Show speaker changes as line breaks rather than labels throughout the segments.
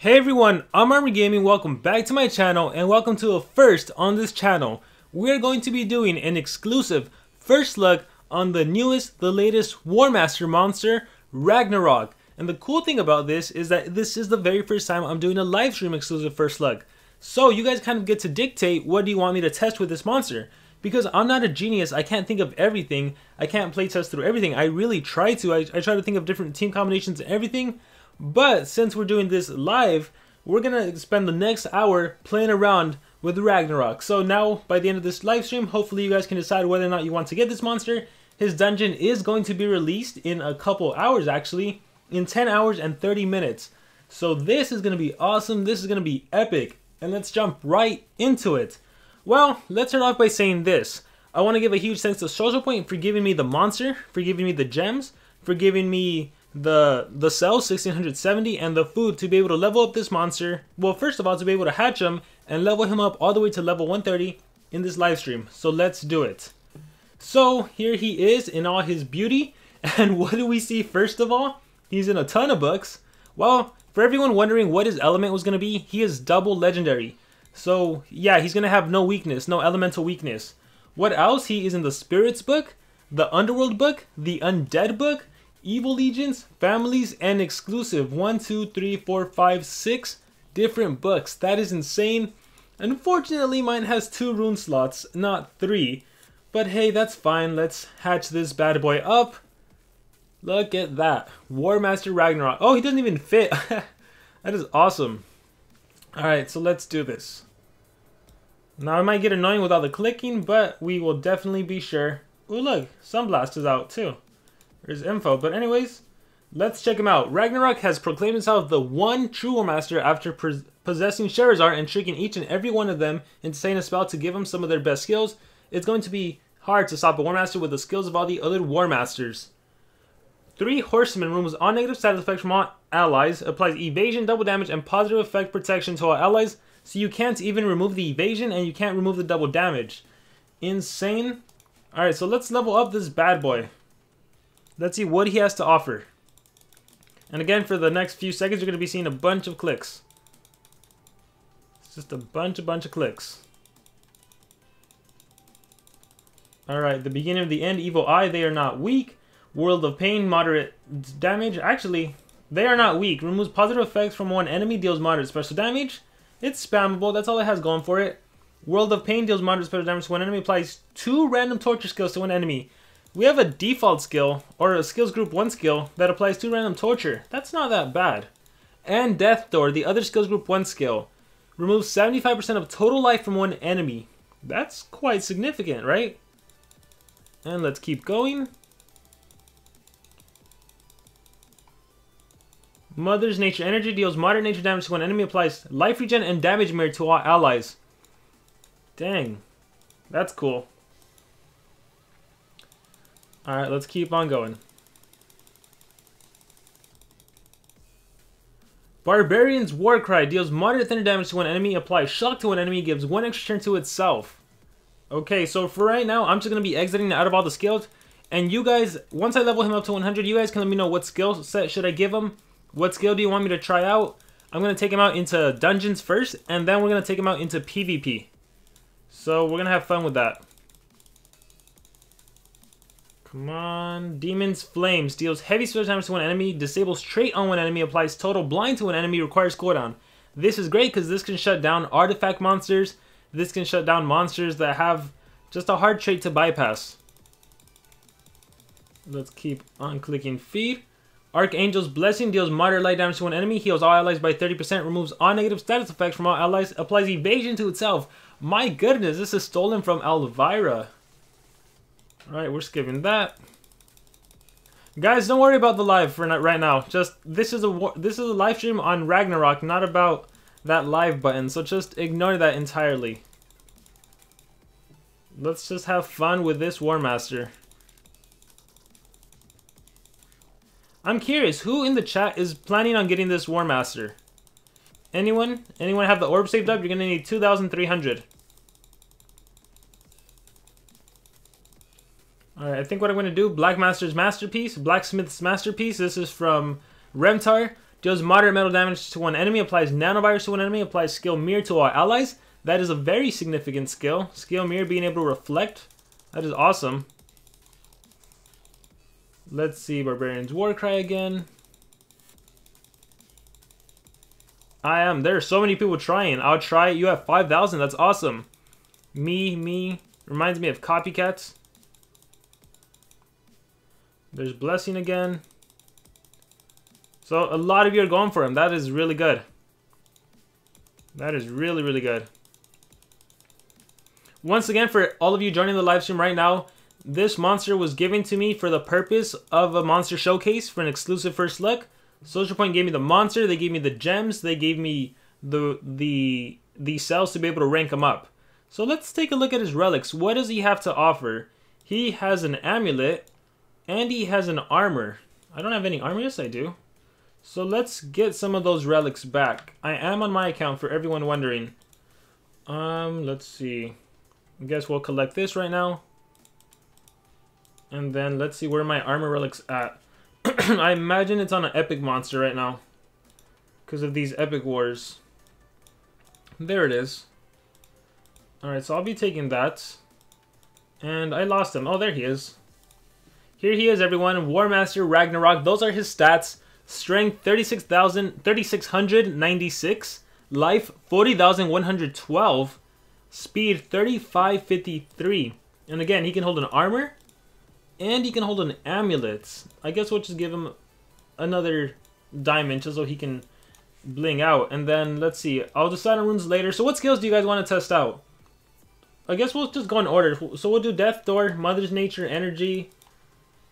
Hey everyone, I'm Armor Gaming, welcome back to my channel and welcome to a first on this channel. We're going to be doing an exclusive first look on the latest Warmaster monster, Ragnarok. And the cool thing about this is that this is the very first time I'm doing a live stream exclusive first look. So you guys kind of get to dictate what do you want me to test with this monster. Because I'm not a genius, I can't think of everything, I can't playtest through everything. I really try to, I try to think of different team combinations and everything. But since we're doing this live, we're gonna spend the next hour playing around with Ragnarok. So now, by the end of this live stream, hopefully you guys can decide whether or not you want to get this monster. His dungeon is going to be released in a couple hours, actually, in 10 hours and 30 minutes. So this is gonna be awesome, this is gonna be epic, and let's jump right into it. Well, let's start off by saying this. I want to give a huge thanks to Social Point for giving me the monster, for giving me the gems, for giving me the cells 1670 and the food to be able to level up this monster. Well, first of all, to be able to hatch him and level him up all the way to level 130 in this live stream. So let's do it. So here he is in all his beauty, and what do we see first of all? He's in a ton of books. Well, for everyone wondering what his element was going to be, he is double legendary. So yeah, he's going to have no weakness, no elemental weakness. What else? He is in the Spirits book, the Underworld book, the Undead book, Evil Legions, Families, and Exclusive. 1, 2, 3, 4, 5, 6 different books. That is insane. Unfortunately, mine has 2 rune slots, not 3. But hey, that's fine. Let's hatch this bad boy up. Look at that. Warmaster Ragnarok. Oh, he doesn't even fit. That is awesome. Alright, so let's do this. Now, it might get annoying with all the clicking, but we will definitely be sure. Oh, look. Sunblast is out, too. There's info, but anyways, let's check him out. Ragnarok has proclaimed himself the one true Warmaster after possessing Sherazar and tricking each and every one of them into saying a spell to give them some of their best skills. It's going to be hard to stop a Warmaster with the skills of all the other Warmasters. 3 Horsemen removes all negative status effects from all allies, applies evasion, double damage, and positive effect protection to all allies, so you can't even remove the evasion and you can't remove the double damage. Insane. Alright, so let's level up this bad boy. Let's see what he has to offer. And again, for the next few seconds, you're going to be seeing a bunch of clicks. It's just a bunch of clicks. Alright, the beginning of the end, Evil Eye, they are not weak. World of Pain, moderate damage. Actually, they are not weak. Removes positive effects from one enemy, deals moderate special damage. It's spammable, that's all it has going for it. World of Pain deals moderate special damage to one enemy, applies 2 random torture skills to one enemy. We have a default skill, or a skills group 1 skill, that applies 2 random torture. That's not that bad. And Death Door, the other skills group 1 skill, removes 75% of total life from one enemy. That's quite significant, right? And let's keep going. Mother's Nature Energy deals moderate nature damage to one enemy, applies life regen and damage mirror to all allies. Dang. That's cool. Alright, let's keep on going. Barbarians War Cry deals moderate thunder damage to one enemy, applies shock to one enemy, gives 1 extra turn to itself. Okay, so for right now, I'm just going to be exiting out of all the skills. And you guys, once I level him up to 100, you guys can let me know what skill set should I give him. What skill do you want me to try out? I'm going to take him out into dungeons first, and then we're going to take him out into PvP. So we're going to have fun with that. Come on. Demon's Flames deals heavy special damage to one enemy, disables trait on one enemy, applies total blind to one enemy, requires cooldown. This is great because this can shut down artifact monsters. This can shut down monsters that have just a hard trait to bypass. Let's keep on clicking feed. Archangels Blessing deals moderate light damage to one enemy, heals all allies by 30%, removes all negative status effects from all allies, applies evasion to itself. My goodness, this is stolen from Elvira. Alright, we're skipping that. Guys, don't worry about the live for right now. Just this is a live stream on Ragnarok, not about that live button. So just ignore that entirely. Let's just have fun with this Warmaster. I'm curious, who in the chat is planning on getting this Warmaster? Anyone? Anyone have the orb saved up? You're gonna need 2,300. Alright, I think what I'm going to do, Blackmaster's Masterpiece, Blacksmith's Masterpiece, this is from Remtar. Deals moderate metal damage to one enemy, applies nanovirus to one enemy, applies skill mirror to all allies. That is a very significant skill. Skill mirror being able to reflect. That is awesome. Let's see, Barbarians War Cry again. There are so many people trying. I'll try it. You have 5,000. That's awesome. Me. Reminds me of copycats. There's Blessing again. So a lot of you are going for him. That is really good. That is really, really good. Once again, for all of you joining the live stream right now, this monster was given to me for the purpose of a monster showcase for an exclusive first look. Social Point gave me the monster, they gave me the gems, they gave me the cells to be able to rank him up. So let's take a look at his relics. What does he have to offer? He has an amulet, and he has an armor. I don't have any armor, yes I do. So let's get some of those relics back. I am on my account for everyone wondering. Let's see. I guess we'll collect this right now. And then let's see where my armor relic's at. I imagine it's on an epic monster right now, because of these epic wars. There it is. Alright, so I'll be taking that. And I lost him. Oh, there he is. Here he is, everyone. Warmaster Ragnarok. Those are his stats. Strength 36,696. Life 40,112. Speed 3,553. And again, he can hold an armor. And he can hold an amulet. I guess we'll just give him another diamond just so he can bling out. And then, let's see. I'll decide on runes later. So what skills do you guys want to test out? I guess we'll just go in order. So we'll do Death Door, Mother's Nature, Energy.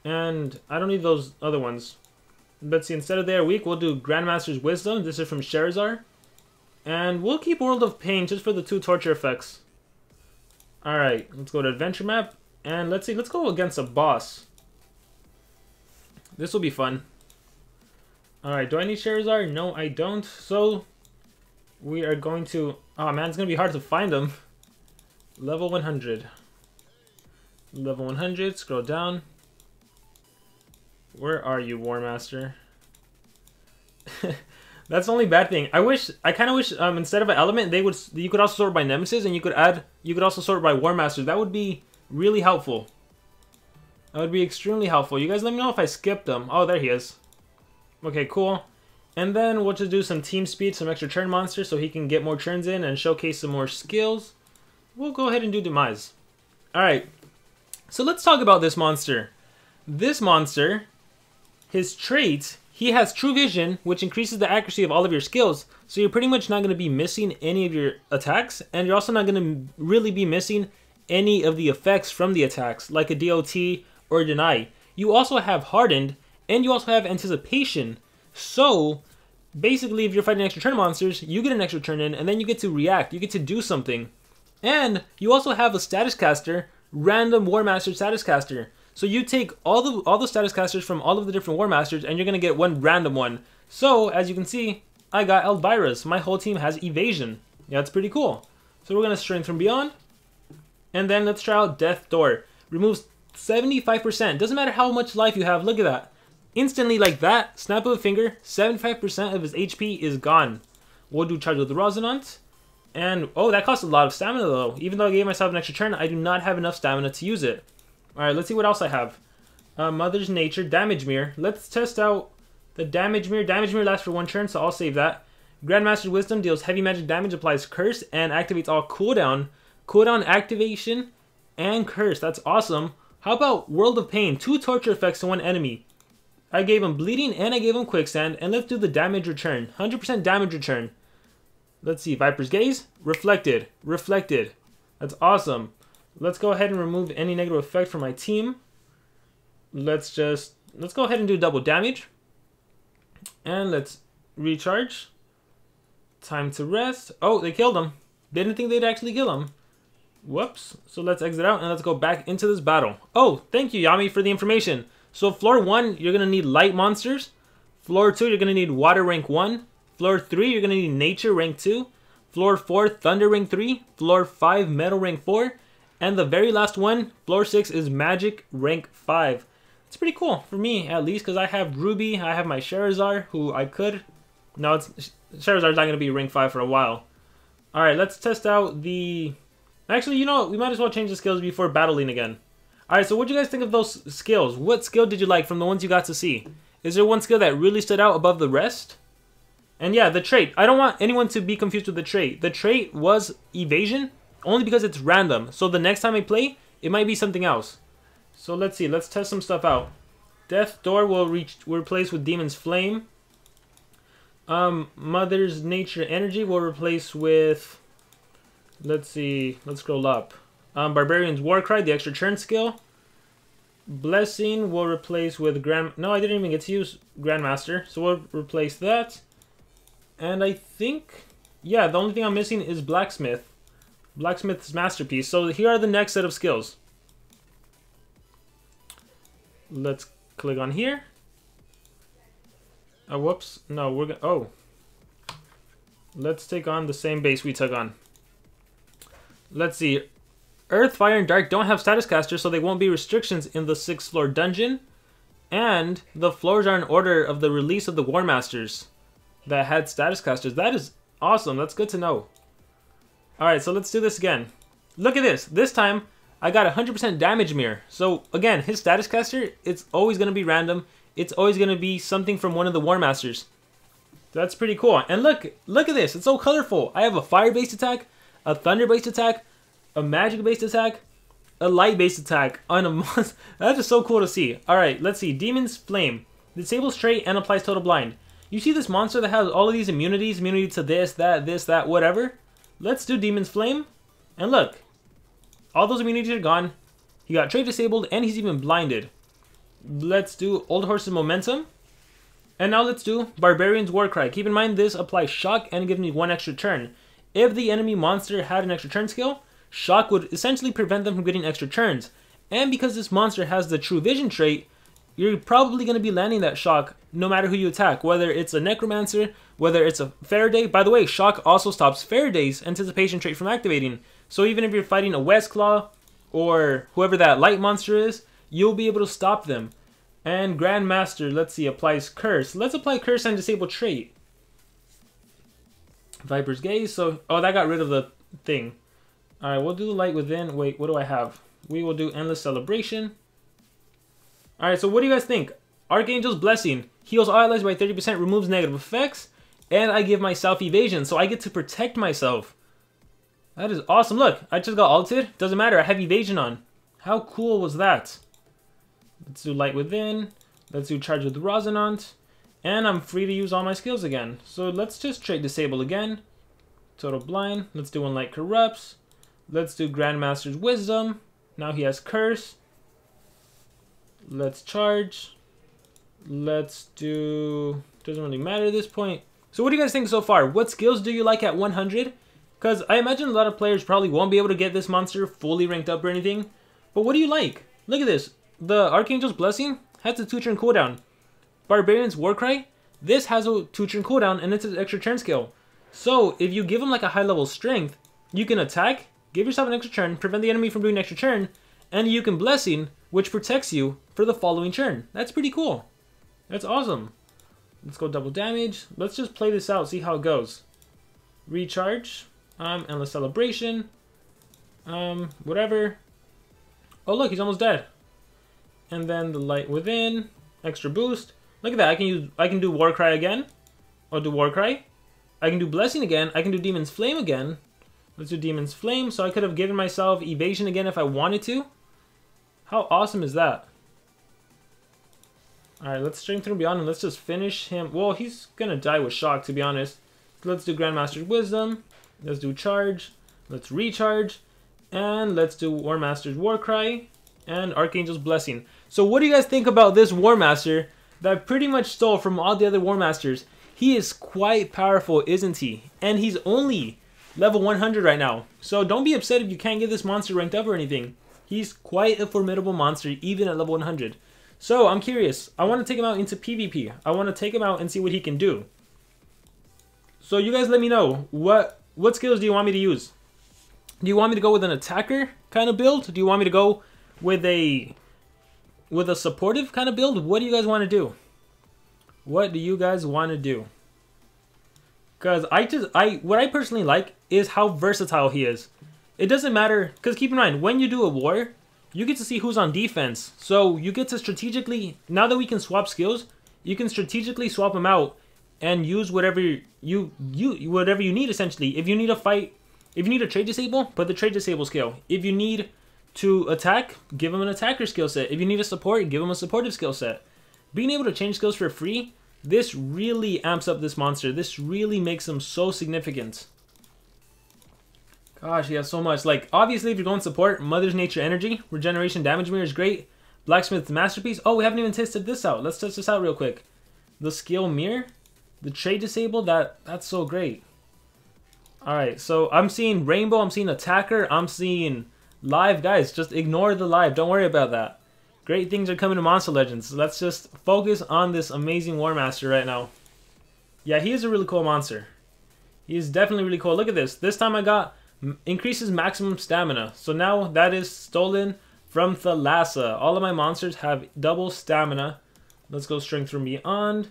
And I don't need those other ones. Let's see. Instead of they are weak, we'll do Grandmaster's Wisdom. This is from Sherazar. And we'll keep World of Pain just for the 2 torture effects. Alright. Let's go to Adventure Map. And let's see, let's go against a boss. This will be fun. Alright, do I need Sherazar? No, I don't. So, we are going to... Oh man, it's going to be hard to find him. Level 100. Level 100, scroll down. Where are you, Warmaster? That's the only bad thing. I kind of wish, instead of an element, you could also sort by Nemesis, and you could also sort by Warmaster. That would be really helpful. That would be extremely helpful. You guys let me know if I skipped them. Oh, there he is. Okay, cool. And then we'll just do some team speed, some extra turn monsters so he can get more turns in and showcase some more skills. We'll go ahead and do Demise. Alright, so let's talk about this monster. This monster, his traits, he has True Vision, which increases the accuracy of all of your skills. So you're pretty much not going to be missing any of your attacks, and you're also not going to really be missing any of the effects from the attacks, like a DOT or Deny. You also have Hardened, and you also have Anticipation. So, basically, if you're fighting extra turn monsters, you get an extra turn in, and then you get to react. You get to do something. And you also have a Status Caster, random Warmaster Status Caster. So you take all the Status Casters from all of the different Warmasters, and you're going to get one random one. So, as you can see, I got Elvira's. My whole team has Evasion. Yeah, that's pretty cool. So we're going to Strength from Beyond. And then let's try out Death Door. Removes 75%. Doesn't matter how much life you have. Look at that. Instantly like that, snap of a finger, 75% of his HP is gone. We'll do Charge of the Resonance. And, oh, that costs a lot of stamina though. Even though I gave myself an extra turn, I do not have enough stamina to use it. Alright, let's see what else I have. Mother's Nature, Damage Mirror. Let's test out the Damage Mirror. Damage Mirror lasts for 1 turn, so I'll save that. Grandmaster's Wisdom deals heavy magic damage, applies Curse, and activates all cooldown. Cooldown activation and Curse. That's awesome. How about World of Pain? 2 torture effects to 1 enemy. I gave him Bleeding and I gave him Quicksand. And let's do the damage return. 100% damage return. Let's see. Viper's Gaze. Reflected. Reflected. That's awesome. Let's go ahead and remove any negative effect from my team. Let's go ahead and do double damage. And let's recharge. Time to rest. Oh, they killed him. Didn't think they'd actually kill him. Whoops. So let's exit out and let's go back into this battle. Oh, thank you, Yami, for the information. So floor 1, you're going to need light monsters. Floor 2, you're going to need water rank 1. Floor 3, you're going to need nature rank 2. Floor 4, thunder rank 3. Floor 5, metal rank 4. And the very last one, floor 6, is magic rank 5. It's pretty cool, for me at least, because I have Ruby, I have my Sherazar, who I could No, Charizard's not going to be rank 5 for a while. Alright, let's test out the... Actually, you know what? We might as well change the skills before battling again. Alright, so what do you guys think of those skills? What skill did you like from the ones you got to see? Is there one skill that really stood out above the rest? And yeah, the trait. I don't want anyone to be confused with the trait. The trait was evasion, only because it's random. So the next time I play, it might be something else. So let's see. Let's test some stuff out. Death Door will replace with Demon's Flame. Mother's Nature Energy will replace with... Let's see. Let's scroll up. Barbarians War Cry, the extra turn skill. Blessing will replace with No, I didn't even get to use Grandmaster. So we'll replace that. And I think... Yeah, the only thing I'm missing is Blacksmith. Blacksmith's Masterpiece. So here are the next set of skills. Let's click on here. Oh, whoops. No, we're gonna... Oh. Let's take on the same base we took on. Let's see. Earth, Fire, and Dark don't have status casters, so they won't be restrictions in the 6th floor dungeon. And the floors are in order of the release of the War Masters that had status casters. That is awesome. That's good to know. Alright, so let's do this again. Look at this. This time, I got 100% damage mirror. So, again, his status caster, it's always going to be random. It's always going to be something from one of the War Masters. That's pretty cool. And look at this. It's so colorful. I have a fire-based attack, a thunder-based attack, a magic-based attack, a light-based attack on a monster. That's just so cool to see. Alright, let's see. Demon's Flame. Disables trait and applies total blind. You see this monster that has all of these immunities? Immunity to this, that, whatever? Let's do Demon's Flame. And look. All those immunities are gone. He got trait disabled and he's even blinded. Let's do Old Horse's Momentum. And now let's do Barbarians War Cry. Keep in mind this applies shock and gives me 1 extra turn. If the enemy monster had an extra turn skill, shock would essentially prevent them from getting extra turns. And because this monster has the True Vision trait, you're probably going to be landing that shock no matter who you attack. Whether it's a Necromancer, whether it's a Faraday. By the way, shock also stops Faraday's anticipation trait from activating. So even if you're fighting a Westclaw or whoever that light monster is, you'll be able to stop them. And Grandmaster, let's see, applies Curse. Let's apply Curse and disable trait. Viper's Gaze. So, oh, that got rid of the thing. Alright, we'll do the Light Within. Wait, what do I have? We will do Endless Celebration. Alright, so what do you guys think? Archangels Blessing. Heals all allies by 30%, removes negative effects, and I give myself evasion, so I get to protect myself. That is awesome. Look, I just got ulted. Doesn't matter, I have evasion on. How cool was that? Let's do Light Within. Let's do Charge with Resonant. And I'm free to use all my skills again. So let's just trait Disable again. Total Blind. Let's do Unlight Corrupts. Let's do Grandmaster's Wisdom. Now he has Curse. Let's charge. Let's do... Doesn't really matter at this point. So what do you guys think so far? What skills do you like at 100? Because I imagine a lot of players probably won't be able to get this monster fully ranked up or anything. But what do you like? Look at this. The Archangels Blessing has a 2-turn cooldown. Barbarians War Cry, this has a 2-turn cooldown and it's an extra turn skill. So if you give him like a high level strength, you can attack, give yourself an extra turn, prevent the enemy from doing an extra turn, and you can Blessing, which protects you for the following turn. That's pretty cool. That's awesome. Let's go double damage. Let's just play this out, see how it goes. Recharge. Endless Celebration. Whatever. Oh look, he's almost dead. And then the Light Within. Extra boost. Look at that. I can do War Cry again. I'll do War Cry. I can do Blessing again. I can do Demon's Flame again. Let's do Demon's Flame. So I could have given myself evasion again if I wanted to. How awesome is that? Alright, let's strengthen beyond and let's just finish him. Well, he's gonna die with shock, to be honest. So let's do Grandmaster's Wisdom. Let's do Charge. Let's recharge. And let's do Warmaster's War Cry. And Archangel's Blessing. So what do you guys think about this Warmaster that pretty much stole from all the other Warmasters? He is quite powerful, isn't he? And he's only level 100 right now. So don't be upset if you can't get this monster ranked up or anything. He's quite a formidable monster, even at level 100. So I'm curious. I want to take him out into PvP. I want to take him out and see what he can do. So you guys let me know. What skills do you want me to use? Do you want me to go with an attacker kind of build? Do you want me to go with a supportive kind of build? What do you guys want to do? What do you guys want to do? Because what I personally like is how versatile he is. It doesn't matter, because keep in mind, when you do a war, you get to see who's on defense. So you get to strategically, now that we can swap skills, you can strategically swap them out and use whatever whatever you need, essentially. If you need a fight, if you need a trade disable, put the trade disable skill. If you need to attack, give him an attacker skill set. If you need a support, give him a supportive skill set. Being able to change skills for free, this really amps up this monster. This really makes him so significant. Gosh, he has so much. Like, obviously, if you're going support, Mother's Nature Energy, Regeneration Damage Mirror is great. Blacksmith's Masterpiece. Oh, we haven't even tested this out. Let's test this out real quick. The Skill Mirror, the Trade Disable, that's so great. Alright, so I'm seeing Rainbow, I'm seeing Attacker, I'm seeing Live. Guys, just ignore the Live. Don't worry about that. Great things are coming to Monster Legends. So let's just focus on this amazing Warmaster right now. Yeah, he is a really cool monster. He is definitely really cool. Look at this. This time I got increases maximum stamina. So now that is stolen from Thalassa. All of my monsters have double stamina. Let's go Strength from Beyond.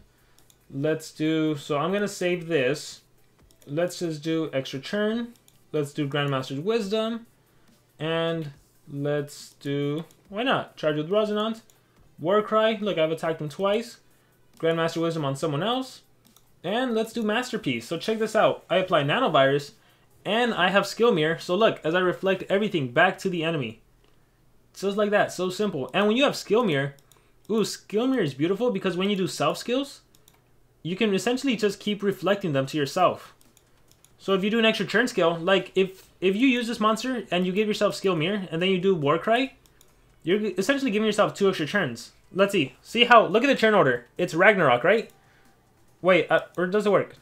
Let's do... So I'm going to save this. Let's just do Extra Churn. Let's do Grandmaster's Wisdom. And let's do... Why not? Charge with Resonance. War Cry. Look, I've attacked him twice. Grandmaster Wisdom on someone else. And let's do Masterpiece. So check this out. I apply Nanovirus. And I have Skill Mirror. So look, as I reflect everything back to the enemy. Just like that. So simple. And when you have Skill Mirror. Ooh, Skill Mirror is beautiful because when you do self skills, you can essentially just keep reflecting them to yourself. So if you do an extra turn skill, like if you use this monster and you give yourself Skill Mirror and then you do War Cry, you're essentially giving yourself 2 extra turns. Let's see. See how... Look at the turn order. It's Ragnarok, right? Wait, or does it work?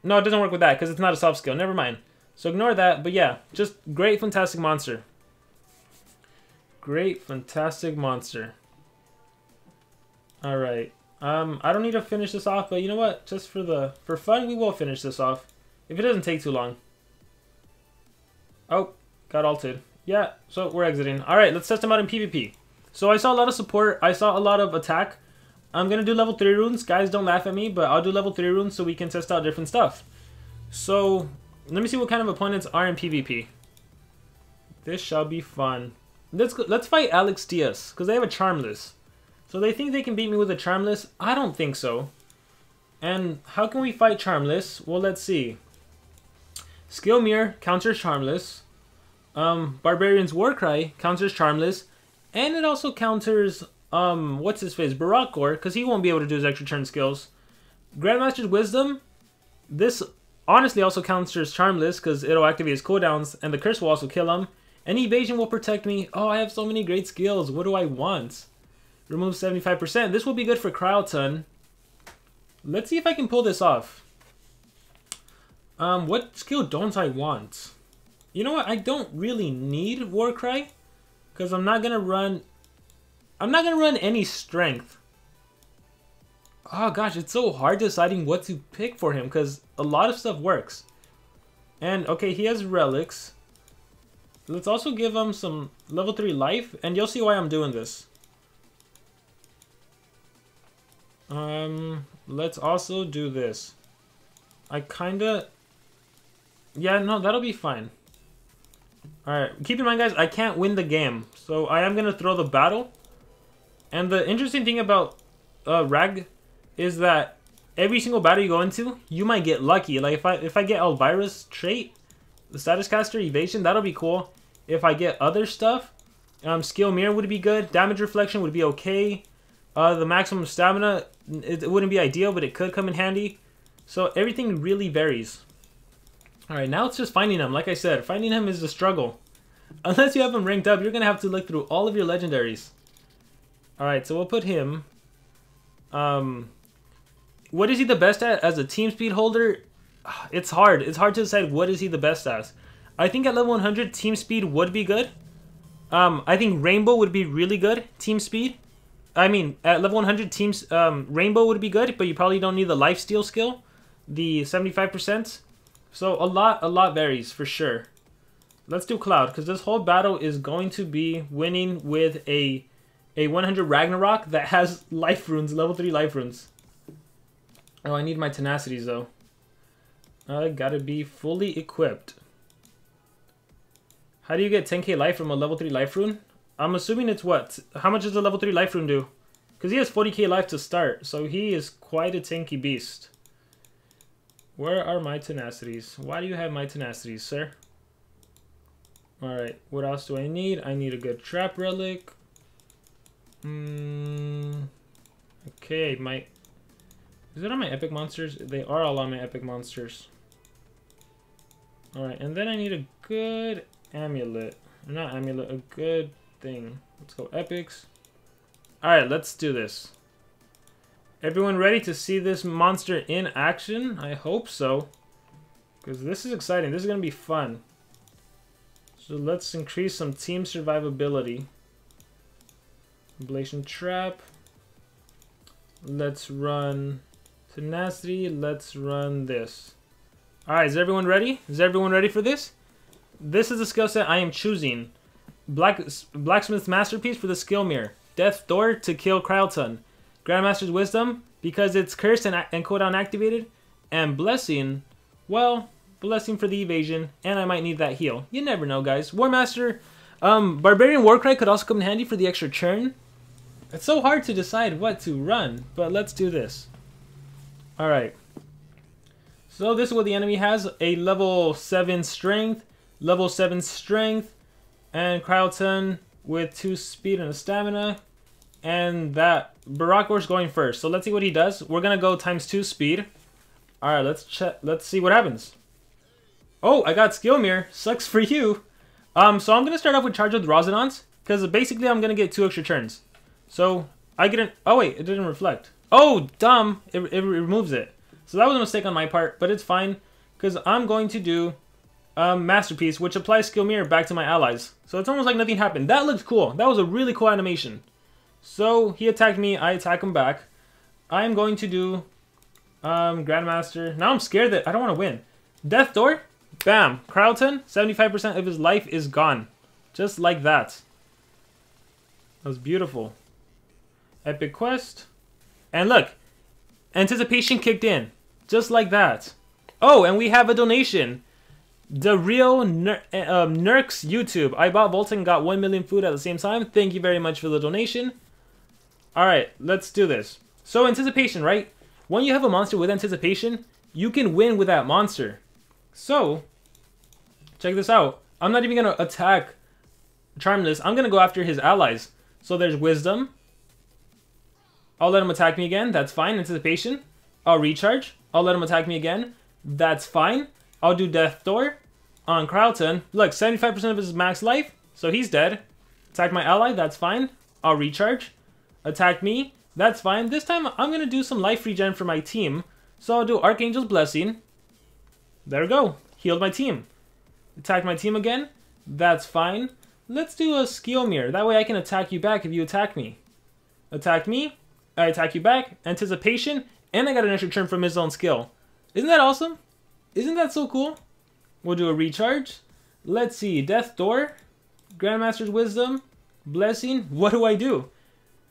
No, it doesn't work with that because it's not a self skill. Never mind. So ignore that. But yeah, just great, fantastic monster. Great, fantastic monster. Alright. I don't need to finish this off, but you know what? Just for fun, we will finish this off. If it doesn't take too long. Oh, got ulted. Yeah, so we're exiting. Alright, let's test him out in PvP. So I saw a lot of support. I saw a lot of attack. I'm going to do level 3 runes. Guys, don't laugh at me, but I'll do level 3 runes so we can test out different stuff. So, let me see what kind of opponents are in PvP. This shall be fun. Let's fight Alex Diaz, because they have a Charmless. So they think they can beat me with a Charmless? I don't think so. And how can we fight Charmless? Well, let's see. Skill Mirror counters Charmless. Barbarians War Cry counters Charmless. And it also counters, what's his face? Barakor, because he won't be able to do his extra turn skills. Grandmaster's Wisdom. This honestly also counters Charmless, because it'll activate his cooldowns, and the curse will also kill him. And Evasion will protect me. Oh, I have so many great skills. What do I want? Remove 75%. This will be good for Cryoton. Let's see if I can pull this off. What skill don't I want? You know what? I don't really need War Cry, because I'm not gonna run any strength. Oh gosh, it's so hard deciding what to pick for him, because a lot of stuff works. And okay, he has Relics. Let's also give him some level 3 life, and you'll see why I'm doing this. Let's also do this. Yeah, no, that'll be fine. Alright, keep in mind, guys, I can't win the game, so I am going to throw the battle. And the interesting thing about Rag is that every single battle you go into, you might get lucky. Like, if I get Elvira's trait, the Status Caster, Evasion, that'll be cool. If I get other stuff, Skill Mirror would be good. Damage Reflection would be okay. The maximum stamina, it wouldn't be ideal, but it could come in handy. So everything really varies. Alright, now it's just finding him. Like I said, finding him is a struggle. Unless you have him ranked up, you're going to have to look through all of your legendaries. Alright, so we'll put him. What is he the best at as a team speed holder? It's hard. It's hard to decide what is he the best at. I think at level 100, team speed would be good. I think Rainbow would be really good, team speed. I mean, at level 100, Rainbow would be good, but you probably don't need the lifesteal skill, the 75%. So a lot varies for sure. Let's do Cloud, because this whole battle is going to be winning with a 100 Ragnarok that has life runes, level 3 life runes. Oh, I need my tenacities though. Gotta be fully equipped. How do you get 10k life from a level 3 life rune? I'm assuming it's what? How much does a level 3 life rune do? Because he has 40k life to start, so he is quite a tanky beast. Where are my tenacities? Why do you have my tenacities, sir? Alright, what else do I need? I need a good trap relic. Okay, is it on my epic monsters? They are all on my epic monsters. Alright, and then I need a good amulet. Not amulet, a good thing. Let's go epics. Alright, let's do this. Everyone ready to see this monster in action? I hope so. Because this is exciting. This is going to be fun. So let's increase some team survivability. Ablation trap. Let's run tenacity. Let's run this. Alright, is everyone ready? Is everyone ready for this? This is the skill set I am choosing. Blacksmith's Masterpiece for the skill mirror. Death Door to kill Krylton. Grandmaster's Wisdom because it's cursed and cooldown activated. And Blessing, well, Blessing for the evasion, and I might need that heal. You never know, guys. Warmaster, Barbarian War Cry could also come in handy for the extra churn. It's so hard to decide what to run, but let's do this. Alright. So this is what the enemy has. A level 7 strength, level 7 strength, and Krylton with 2 speed and a stamina. And that Barakor's going first. So let's see what he does. We're gonna go ×2 speed. Alright, let's check. Let's see what happens. Oh, I got skill mirror. Sucks for you. So I'm gonna start off with charge with Resonance, because basically I'm gonna get 2 extra turns. So I get an oh wait, it didn't reflect. Oh dumb. It removes it. So that was a mistake on my part, but it's fine. Because I'm going to do Masterpiece, which applies skill mirror back to my allies. So it's almost like nothing happened. That looked cool. That was a really cool animation. So he attacked me, I attack him back. I'm going to do Grandmaster. Now I'm scared that I don't want to win. Death Door, bam. Krylton, 75% of his life is gone. Just like that. That was beautiful. Epic quest. And look, anticipation kicked in. Just like that. Oh, and we have a donation. The real Nurks YouTube. I bought Volt and got 1 million food at the same time. Thank you very much for the donation. Alright, let's do this. So anticipation, right? When you have a monster with anticipation, you can win with that monster. So, check this out. I'm not even going to attack Charmless. I'm going to go after his allies. So there's Wisdom. I'll let him attack me again. That's fine. Anticipation. I'll recharge. I'll let him attack me again. That's fine. I'll do Death Door on Krylton. Look, 75% of his max life. So he's dead. Attack my ally. That's fine. I'll recharge. Attack me. That's fine. This time I'm going to do some life regen for my team. So I'll do Archangels Blessing. There we go. Healed my team. Attack my team again. That's fine. Let's do a skill mirror. That way I can attack you back if you attack me. Attack me. I attack you back. Anticipation. And I got an extra turn from his own skill. Isn't that awesome? Isn't that so cool? We'll do a recharge. Let's see. Death Door. Grandmaster's Wisdom. Blessing. What do I do?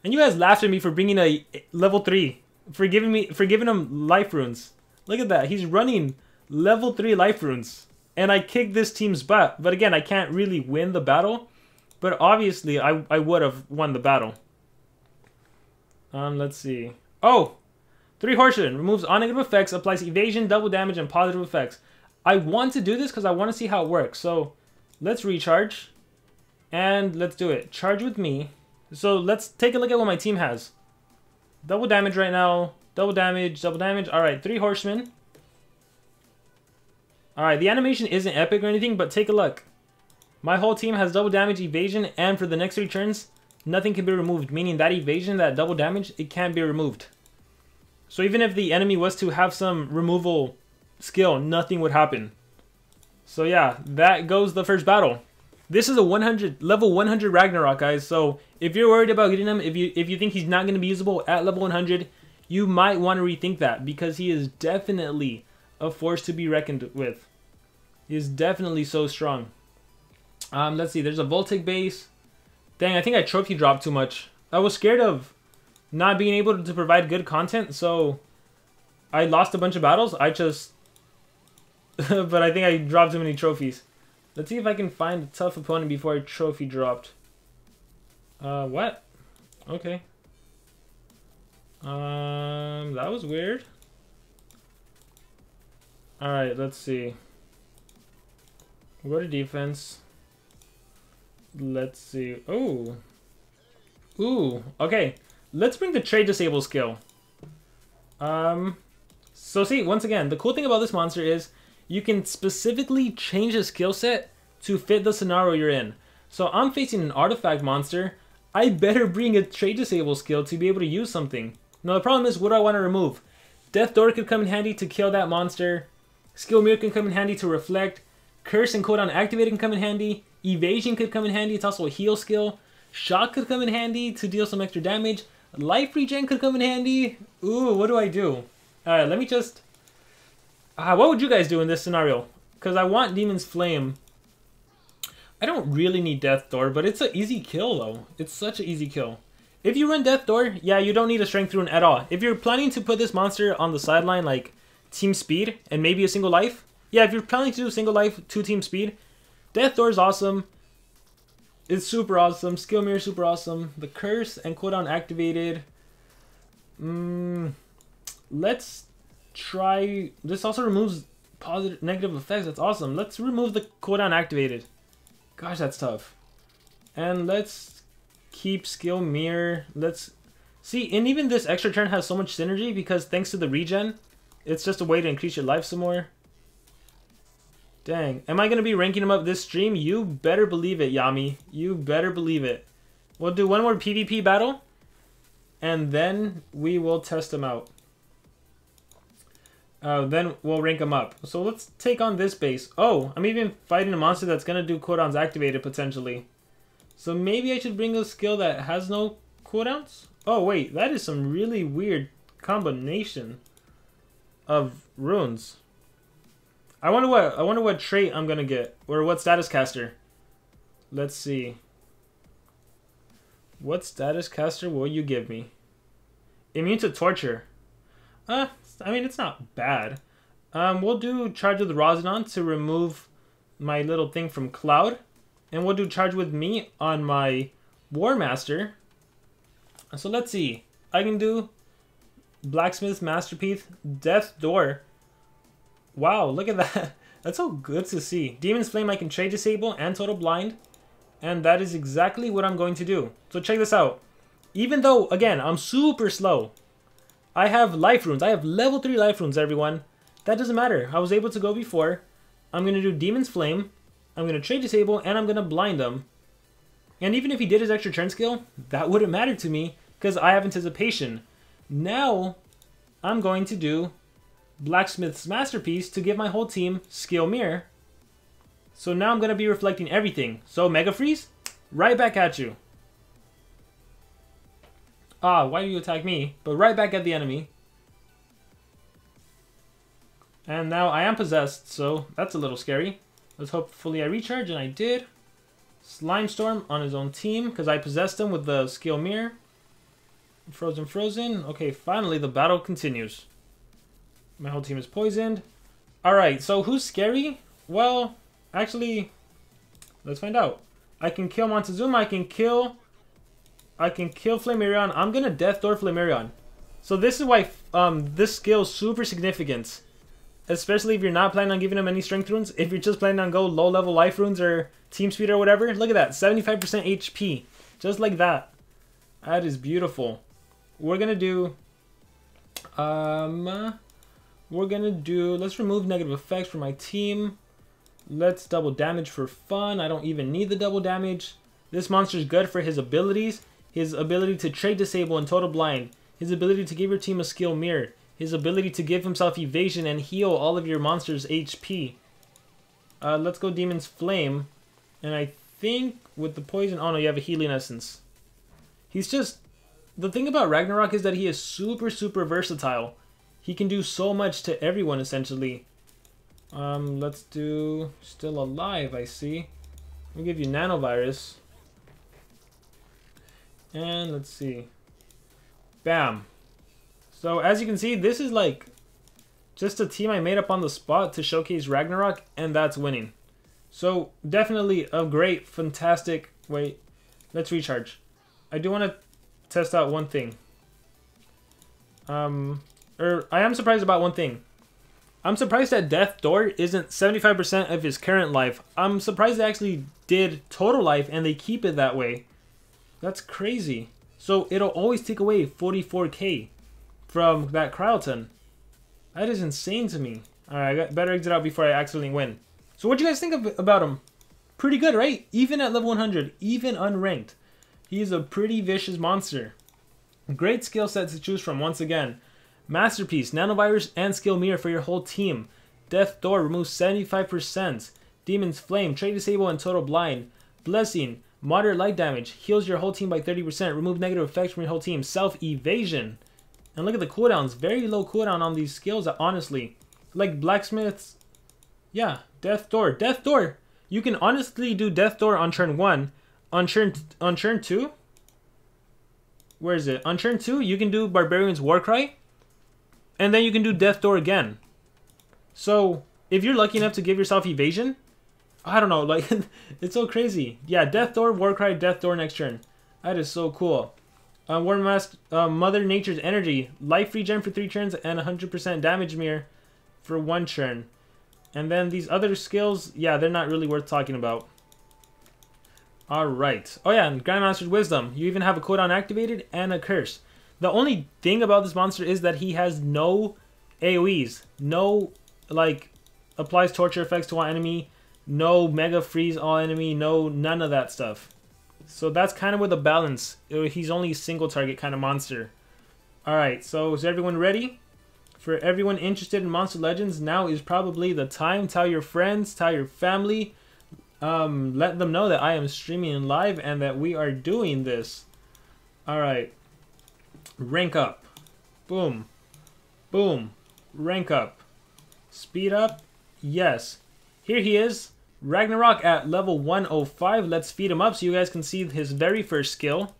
And you guys laughed at me for bringing a level 3. For giving him life runes. Look at that. He's running level 3 life runes. And I kicked this team's butt. But again, I can't really win the battle. But obviously, I would have won the battle. Let's see. Oh! 3 Horsemen. Removes all negative effects. Applies evasion, double damage, and positive effects. I want to do this because I want to see how it works. So, let's recharge. And let's do it. Charge with me. So, let's take a look at what my team has. Double damage right now. Double damage, double damage. Alright, 3 Horsemen. Alright, the animation isn't epic or anything, but take a look. My whole team has double damage, evasion, and for the next 3 turns, nothing can be removed. Meaning that evasion, that double damage, it can't be removed. So even if the enemy was to have some removal skill, nothing would happen. So yeah, that goes the first battle. This is a level 100 Ragnarok, guys. So if you're worried about getting him, if you think he's not going to be usable at level 100, you might want to rethink that because he is definitely a force to be reckoned with. He is definitely so strong. Let's see. There's a Voltic base. Dang, I think I trophy dropped too much. I was scared of not being able to provide good content, so I lost a bunch of battles. I just But I think I dropped too many trophies. Let's see if I can find a tough opponent before I trophy dropped. What? Okay. That was weird. Alright, let's see. We'll go to defense. Let's see. Oh. Ooh, okay. Let's bring the trade disable skill. So see, once again, the cool thing about this monster is you can specifically change the skill set to fit the scenario you're in. So I'm facing an artifact monster. I better bring a trade disable skill to be able to use something. Now the problem is, what do I want to remove? Death Door could come in handy to kill that monster. Skill Mirror can come in handy to reflect. Curse and cooldown activated can come in handy. Evasion could come in handy, it's also a heal skill. Shock could come in handy to deal some extra damage. Life regen could come in handy. Ooh, what do I do? Alright, let me just... what would you guys do in this scenario? Because I want Demon's Flame. I don't really need Death Door, but it's an easy kill though. It's such an easy kill. If you run Death Door, yeah, you don't need a Strength Rune at all. If you're planning to put this monster on the sideline like Team Speed and maybe a single life, yeah, if you're planning to do single life, 2 Team Speed, Death Door is awesome. It's super awesome. Skill Mirror super awesome. The Curse and cooldown activated. Let's try... This also removes positive, negative effects. That's awesome. Let's remove the cooldown activated. Gosh, that's tough. And let's keep Skill Mirror. Let's see, and even this extra turn has so much synergy because thanks to the regen, it's just a way to increase your life some more. Dang. Am I going to be ranking him up this stream? You better believe it, Yami. You better believe it. We'll do one more PvP battle, and then we will test him out. Then we'll rank him up. So let's take on this base. Oh, I'm even fighting a monster that's going to do cooldowns activated, potentially. So maybe I should bring a skill that has no cooldowns? Oh, wait. That is some really weird combination of runes. I wonder what trait I'm gonna get, or what status caster. Let's see. What status caster will you give me? Immune to torture. I mean, it's not bad. We'll do Charge with Rosanon to remove my little thing from Cloud, and we'll do Charge with Me on my Warmaster. So let's see. I can do Blacksmith's Masterpiece, Death Door. Wow, look at that. That's so good to see. Demon's Flame I can trade disable and total blind. And that is exactly what I'm going to do. So check this out. Even though, again, I'm super slow, I have life runes. I have level 3 life runes, everyone. That doesn't matter. I was able to go before. I'm going to do Demon's Flame. I'm going to trade disable and I'm going to blind him. And even if he did his extra turn skill, that wouldn't matter to me because I have anticipation. Now, I'm going to do Blacksmith's Masterpiece to give my whole team Skill Mirror. So now I'm going to be reflecting everything. So Mega Freeze, right back at you. Why do you attack me? But right back at the enemy. And now I am possessed, so that's a little scary. Let's hopefully I recharge, and I did. Slime Storm on his own team, because I possessed him with the Skill Mirror. Frozen. Okay, finally the battle continues. My whole team is poisoned. Alright, so who's scary? Well, actually, let's find out. I can kill Montezuma, I can kill Flamarion. I'm gonna Death Door Flamarion. So this is why this skill is super significant. Especially if you're not planning on giving him any strength runes. If you're just planning on go low level life runes or team speed or whatever. Look at that, 75% HP. Just like that. That is beautiful. We're gonna do let's remove negative effects from my team. Let's double damage for fun. I don't even need the double damage. This monster is good for his abilities. His ability to trade disable and total blind. His ability to give your team a skill mirror. His ability to give himself evasion and heal all of your monster's HP. Let's go Demon's Flame. And I think with the poison... Oh no, you have a healing essence. He's just... The thing about Ragnarok is that he is super, super versatile. He can do so much to everyone, essentially. Let's do... Still Alive, I see. We'll give you Nanovirus. And let's see. Bam. So, as you can see, this is like... just a team I made up on the spot to showcase Ragnarok, and that's winning. So definitely a great, fantastic... Wait, let's recharge. I do want to test out one thing. I am surprised about one thing. I'm surprised that Death Door isn't 75% of his current life. I'm surprised they actually did total life and they keep it that way. That's crazy. So it'll always take away 44k from that Cryoton. That is insane to me. Alright, I better exit out before I accidentally win. So what do you guys think about him? Pretty good, right? Even at level 100, even unranked. He is a pretty vicious monster. Great skill set to choose from once again. Masterpiece, Nanovirus, and Skill Mirror for your whole team. Death Door removes 75%. Demon's Flame, Trade Disable and Total Blind. Blessing, moderate light damage, heals your whole team by 30%. Remove negative effects from your whole team. Self-Evasion. And look at the cooldowns. Very low cooldown on these skills, honestly. Like Blacksmith's... Yeah, Death Door. Death Door! You can honestly do Death Door on turn 1. On turn 2? Where is it? On turn 2, you can do Barbarians War Cry. And then you can do Death Door again. So, if you're lucky enough to give yourself Evasion, I don't know, like, it's so crazy. Yeah, Death Door, War Cry, Death Door next turn. That is so cool. Warmaster, Mother Nature's Energy. Life regen for 3 turns and 100% damage mirror for 1 turn. And then these other skills, yeah, they're not really worth talking about. Alright. Oh yeah, and Grandmaster's Wisdom. You even have a cooldown activated and a curse. The only thing about this monster is that he has no AoEs. No, like, applies torture effects to one enemy. No mega freeze all enemy. No, none of that stuff. So that's kind of with a balance. He's only a single target kind of monster. Alright, so is everyone ready? For everyone interested in Monster Legends, now is probably the time. Tell your friends, tell your family. Let them know that I am streaming live and that we are doing this. Alright. Rank up. Boom. Boom. Rank up. Speed up. Yes. Here he is. Ragnarok at level 105. Let's speed him up so you guys can see his very first skill.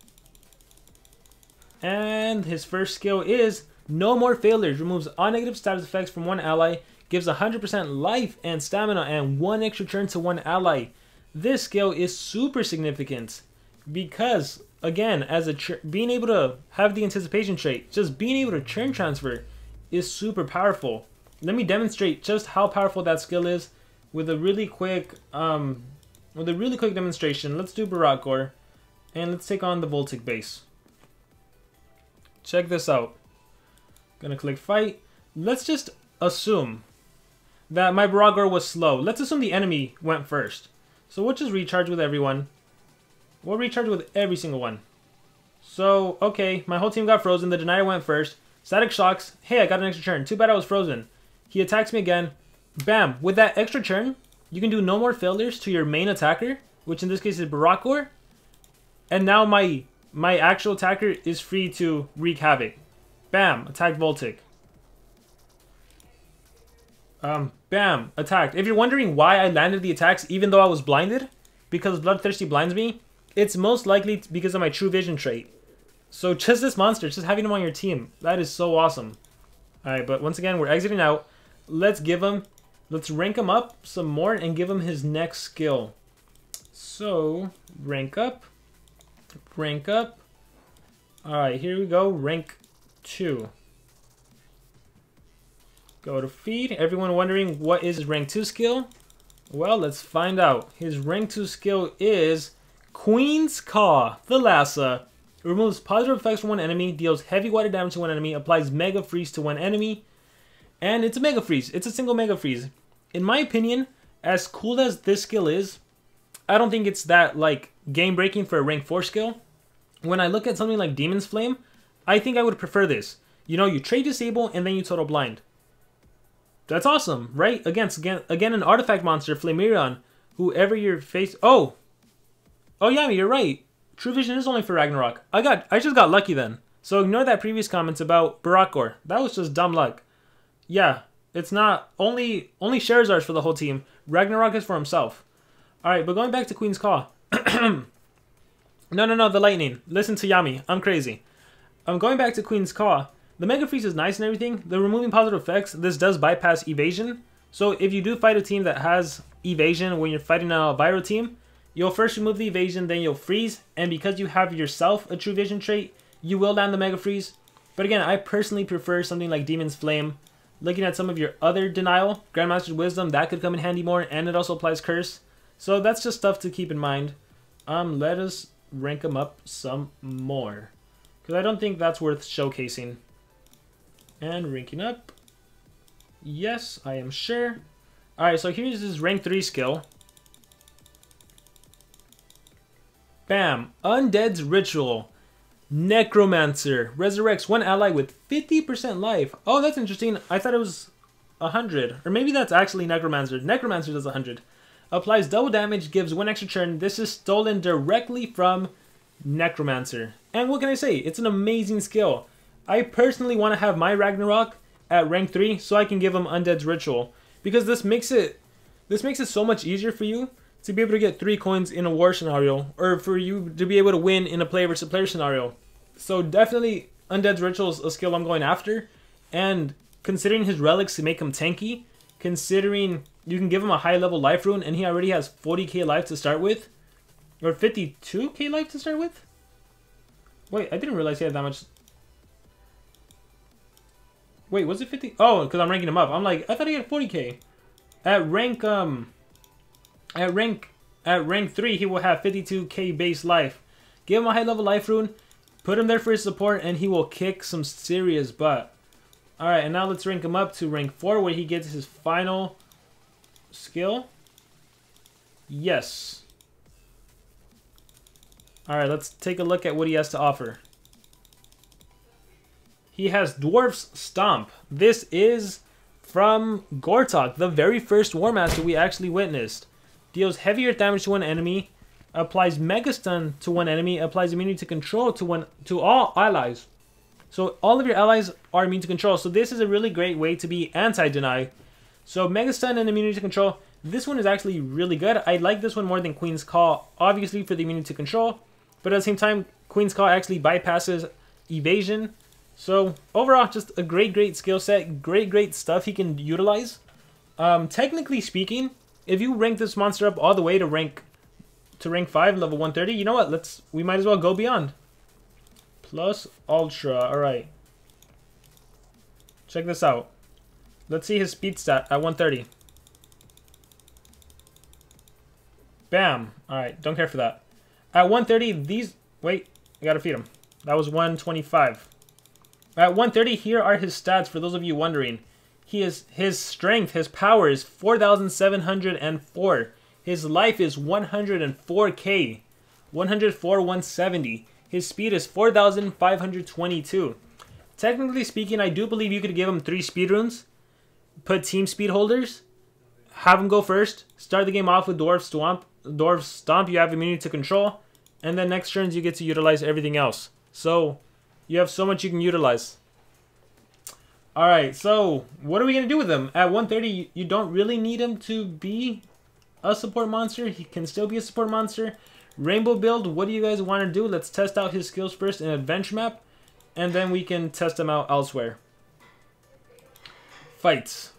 And his first skill is No More Failures. Removes all negative status effects from one ally. Gives 100% life and stamina and 1 extra turn to one ally. This skill is super significant because, again, as being able to have the anticipation trait, just being able to churn transfer is super powerful. Let me demonstrate just how powerful that skill is with a really quick demonstration. Let's do Barakor and let's take on the Voltic base. Check this out. Gonna click fight. Let's just assume that my Barakor was slow. Let's assume the enemy went first. So we'll just recharge with everyone. We'll recharge with every single one. So, okay, my whole team got frozen. The Denier went first. Static Shocks. Hey, I got an extra turn. Too bad I was frozen. He attacks me again. Bam. With that extra turn, you can do No More Failures to your main attacker, which in this case is Barakor. And now my actual attacker is free to wreak havoc. Bam. Attacked Voltic. Bam. Attacked. If you're wondering why I landed the attacks even though I was blinded, because Bloodthirsty blinds me, it's most likely because of my True Vision trait. So just this monster, just having him on your team, that is so awesome. Alright, but once again, we're exiting out. Let's rank him up some more and give him his next skill. So, rank up. Rank up. Alright, here we go. Rank 2. Go to feed. Everyone wondering what is his rank 2 skill? Well, let's find out. His rank 2 skill is Queen's Caw, the Lassa. Removes positive effects from one enemy, deals heavy water damage to one enemy, applies Mega Freeze to one enemy, and it's a Mega Freeze. It's a single Mega Freeze. In my opinion, as cool as this skill is, I don't think it's that, like, game-breaking for a rank 4 skill. When I look at something like Demon's Flame, I think I would prefer this. You know, you trade disable and then you total blind. That's awesome, right? Again, an artifact monster, Flamirion, whoever your face... Oh, yeah, you're right. True Vision is only for Ragnarok. I just got lucky then. So ignore that previous comments about Barakor. That was just dumb luck. Yeah, it's not... Only Charizard's for the whole team. Ragnarok is for himself. Alright, but going back to Queen's Caw. No, the lightning. Listen to Yami. I'm crazy. I'm going back to Queen's Caw. The Mega Freeze is nice and everything. The removing positive effects, this does bypass evasion. So if you do fight a team that has evasion when you're fighting an Albiro team, you'll first remove the evasion, then you'll freeze. And because you have yourself a true vision trait, you will land the Mega Freeze. But again, I personally prefer something like Demon's Flame. Looking at some of your other denial, Grandmaster's Wisdom, that could come in handy more, and it also applies Curse. So that's just stuff to keep in mind. Let us rank them up some more, because I don't think that's worth showcasing. And ranking up. Yes, I am sure. Alright, so here's his rank 3 skill. Bam! Undead's Ritual. Necromancer. Resurrects one ally with 50% life. Oh, that's interesting. I thought it was 100. Or maybe that's actually Necromancer. Necromancer does 100. Applies double damage, gives one extra turn. This is stolen directly from Necromancer. And what can I say? It's an amazing skill. I personally want to have my Ragnarok at rank 3 so I can give him Undead's Ritual. Because this makes it so much easier for you to be able to get 3 coins in a war scenario, or for you to be able to win in a player versus player scenario. So definitely Undead's Ritual is a skill I'm going after, and considering his relics to make him tanky, considering you can give him a high level life rune and he already has 40k life to start with, or 52k life to start with? Wait, I didn't realize he had that much. Wait, was it 50? Oh, because I'm ranking him up. I'm like, I thought he had 40k. At rank 3, he will have 52k base life. Give him a high level life rune, put him there for his support, and he will kick some serious butt. Alright, and now let's rank him up to rank 4, where he gets his final skill. Yes. Alright, let's take a look at what he has to offer. He has Dwarf's Stomp. This is from Gortok, the very first Warmaster we actually witnessed. Deals heavier damage to one enemy, applies Mega Stun to one enemy, applies immunity to control to all allies. So all of your allies are immune to control. So this is a really great way to be anti-deny. So Mega Stun and immunity to control. This one is actually really good. I like this one more than Queen's Call, obviously for the immunity to control. But at the same time, Queen's Call actually bypasses evasion. So overall, just a great skill set. Great stuff he can utilize. Technically speaking, if you rank this monster up all the way to rank 5, level 130, you know what? We might as well go beyond. Plus Ultra. Alright. Check this out. Let's see his speed stat at 130. Bam. Alright, don't care for that. At 130, wait, I gotta feed him. That was 125. At 130, here are his stats for those of you wondering. His strength, his power is 4,704. His life is 104k. 170. His speed is 4,522. Technically speaking, I do believe you could give him 3 speed runes. Put team speed holders. Have him go first. Start the game off with Dwarf Stomp. You have immunity to control. And then next turns you get to utilize everything else. So you have so much you can utilize. Alright, so what are we going to do with him? At 130, you don't really need him to be a support monster. He can still be a support monster. Rainbow build, what do you guys want to do? Let's test out his skills first in Adventure Map, and then we can test them out elsewhere. Fights.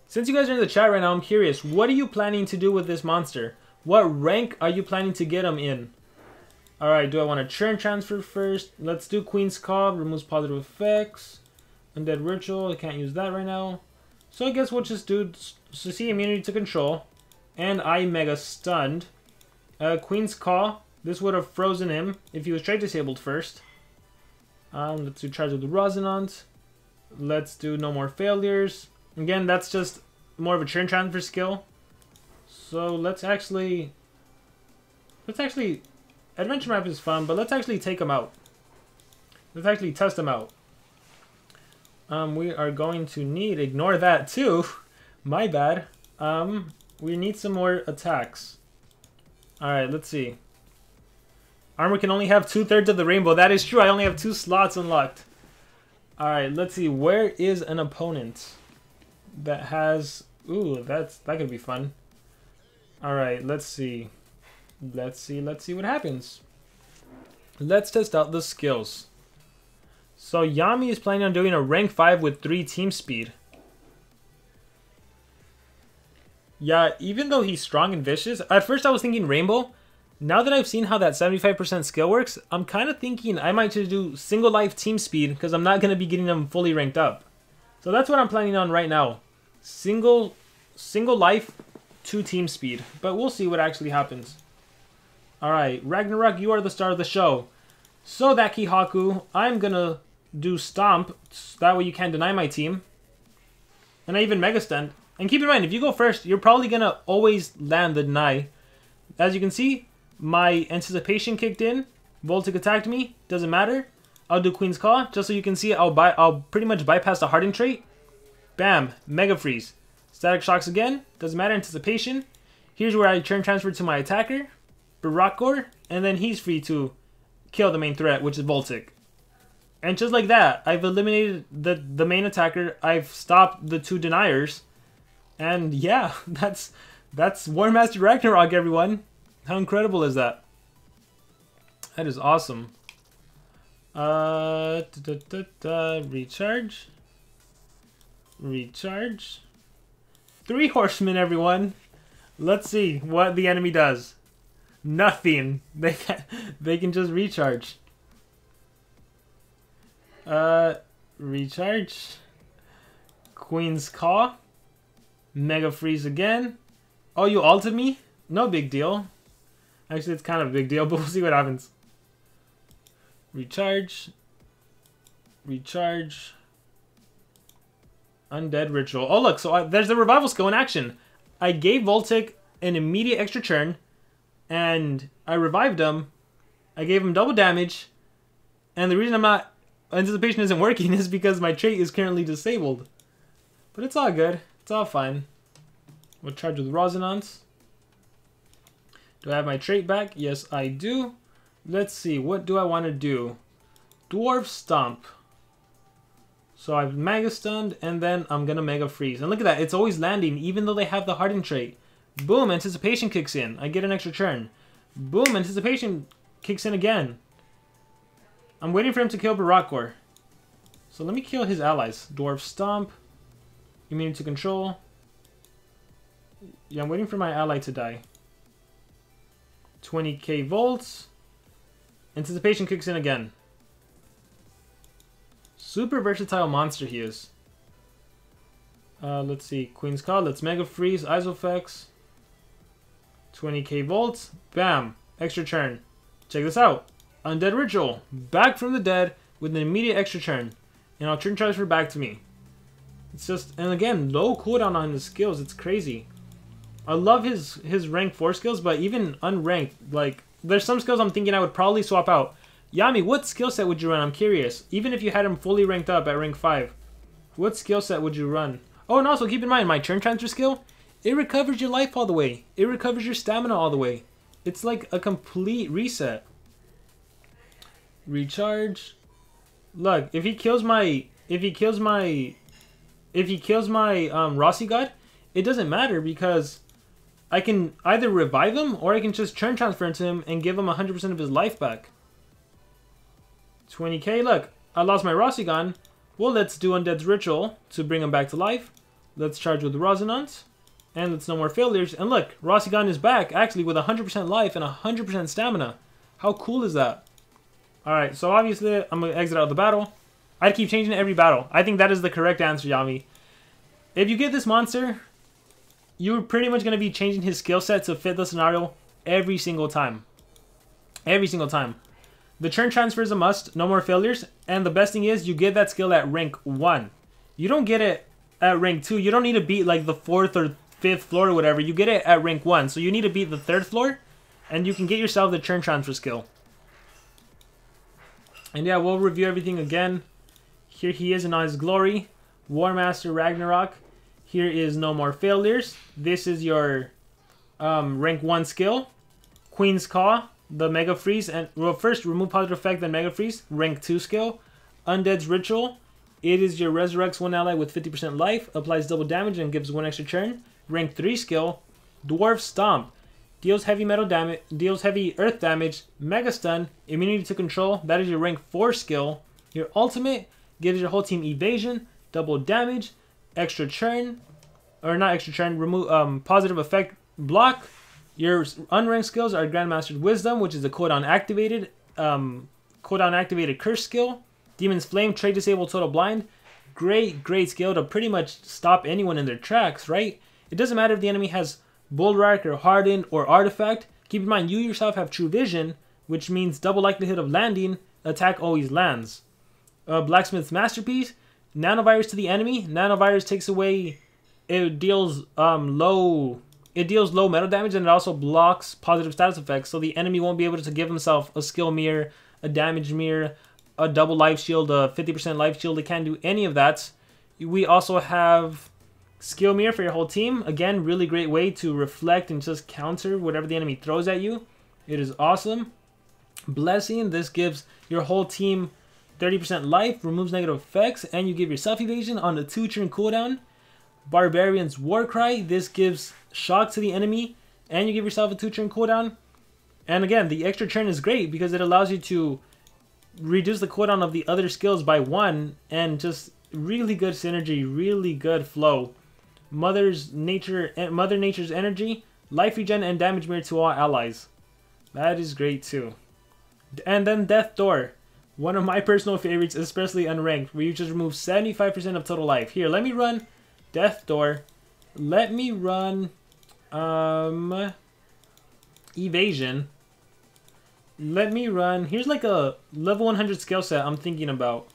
Since you guys are in the chat right now, I'm curious, what are you planning to do with this monster? What rank are you planning to get him in? Alright, do I want to churn transfer first? Let's do Queen's Call, removes positive effects. Undead Ritual, I can't use that right now. So I guess we'll just do CC immunity to control. And I Mega Stunned. Queen's Call, this would have frozen him if he was trade disabled first. Let's do Charge of the Resonant. Let's do No More Failures. Again, that's just more of a churn transfer skill. So let's actually... Adventure Map is fun, but let's actually take him out. Let's actually test him out. We are going to need... Ignore that too. My bad. We need some more attacks. Alright, let's see. Armor can only have 2/3 of the rainbow. That is true. I only have 2 slots unlocked. Alright, let's see. Where is an opponent that has... Ooh, that could be fun. Alright, let's see. Let's see what happens. Let's test out the skills. So Yami is planning on doing a rank 5 with 3 team speed. Yeah, even though he's strong and vicious, at first I was thinking Rainbow. Now that I've seen how that 75% skill works, I'm kind of thinking I might just do single life team speed because I'm not going to be getting them fully ranked up. So that's what I'm planning on right now. Single life, 2 team speed. But we'll see what actually happens. Alright, Ragnarok, you are the star of the show. So that Kihaku, I'm going to do Stomp. That way you can't deny my team. And I even Mega Stunned. And keep in mind, if you go first, you're probably going to always land the deny. As you can see, my anticipation kicked in. Voltic attacked me. Doesn't matter. I'll do Queen's Claw. Just so you can see, I'll pretty much bypass the Harden trait. Bam. Mega Freeze. Static Shocks again. Doesn't matter. Anticipation. Here's where I turn transfer to my attacker. Barakor. And then he's free to kill the main threat, which is Voltic. And just like that, I've eliminated the main attacker. I've stopped the 2 deniers. And yeah, that's Warmaster Ragnarok, everyone. How incredible is that? That is awesome. Recharge. Recharge. 3 horsemen, everyone. Let's see what the enemy does. Nothing. They can just recharge. Recharge. Queen's Claw. Mega Freeze again. Oh, you ulted me? No big deal. Actually, it's kind of a big deal, but we'll see what happens. Recharge. Recharge. Undead Ritual. Oh, look. So there's the revival skill in action. I gave Voltic an immediate extra turn. And I revived him. I gave him double damage. And the reason anticipation isn't working is because my trait is currently disabled. But it's all good. It's all fine. We'll charge with Resonance. Do I have my trait back? Yes, I do. Let's see. What do I want to do? Dwarf Stomp. So I've Mega Stunned, and then I'm going to Mega Freeze. And look at that. It's always landing, even though they have the Harden trait. Boom, Anticipation kicks in. I get an extra turn. Boom, Anticipation kicks in again. I'm waiting for him to kill Barakor. So let me kill his allies. Dwarf Stomp. Immunity to Control. Yeah, I'm waiting for my ally to die. 20k volts. Anticipation kicks in again. Super versatile monster he is. Let's see. Queen's Call. Let's Mega Freeze. Isofex. 20k volts. Bam. Extra turn. Check this out. Undead Ritual. Back from the dead with an immediate extra turn. And I'll turn transfer back to me. It's just, and again, low cooldown on his skills. It's crazy. I love his rank 4 skills, but even unranked, like, there's some skills I'm thinking I would probably swap out. Yami, what skill set would you run? I'm curious. Even if you had him fully ranked up at rank 5, what skill set would you run? Oh, and also keep in mind, my turn transfer skill, it recovers your life all the way. It recovers your stamina all the way. It's like a complete reset. Recharge. Look, if he kills my Rossi God, it doesn't matter because I can either revive him or I can just turn transfer into him and give him 100% of his life back. 20k, look, I lost my Rossigan. Well, let's do Undead's Ritual to bring him back to life. Let's charge with Resonance. And let's No More Failures. And look, Rossigan is back actually with 100% life and 100% stamina. How cool is that? Alright, so obviously I'm going to exit out of the battle. I'd keep changing every battle. I think that is the correct answer, Yami. If you get this monster, you're pretty much going to be changing his skill set to fit the scenario every single time. Every single time. The turn transfer is a must, no more failures, and the best thing is you get that skill at rank 1. You don't get it at rank 2. You don't need to beat like the 4th or 5th floor or whatever. You get it at rank 1. So you need to beat the 3rd floor, and you can get yourself the turn transfer skill. And yeah, we'll review everything again. Here he is in all his glory. Warmaster Ragnarok. Here is No More Failures. This is your rank 1 skill. Queen's Claw, the Mega Freeze, and well, first remove positive effect, then Mega Freeze. Rank 2 skill. Undead's Ritual. It is your resurrects one ally with 50% life, applies double damage and gives 1 extra turn. Rank 3 skill. Dwarf Stomp. Deals heavy metal damage, deals heavy earth damage, Mega Stun, immunity to control. That is your rank 4 skill. Your ultimate gives your whole team evasion, double damage, extra churn, or not extra churn, remove positive effect block. Your unranked skills are Grandmaster's Wisdom, which is the cooldown activated curse skill. Demon's Flame, trade disable total blind. Great skill to pretty much stop anyone in their tracks, right? It doesn't matter if the enemy has Bulwark or Hardened or Artifact. Keep in mind, you yourself have True Vision, which means double likelihood of landing. Attack always lands. Blacksmith's Masterpiece, Nanovirus to the enemy. Nanovirus takes away, it deals low metal damage, and it also blocks positive status effects, so the enemy won't be able to give himself a skill mirror, a damage mirror, a double life shield, a 50% life shield. They can't do any of that. We also have skill mirror for your whole team. Again, really great way to reflect and just counter whatever the enemy throws at you. It is awesome. Blessing, this gives your whole team 30% life, removes negative effects, and you give yourself evasion on the 2-turn cooldown. Barbarians War Cry, this gives shock to the enemy, and you give yourself a 2-turn cooldown. And again, the extra turn is great because it allows you to reduce the cooldown of the other skills by 1, and just really good synergy, really good flow. Mother Nature's Energy, life regen and damage mirror to all allies. That is great too. And then Death Door, one of my personal favorites, especially unranked, where you just remove 75% of total life. Here, let me run Death Door. Let me run Evasion. Let me run, here's like a level 100 skill set I'm thinking about.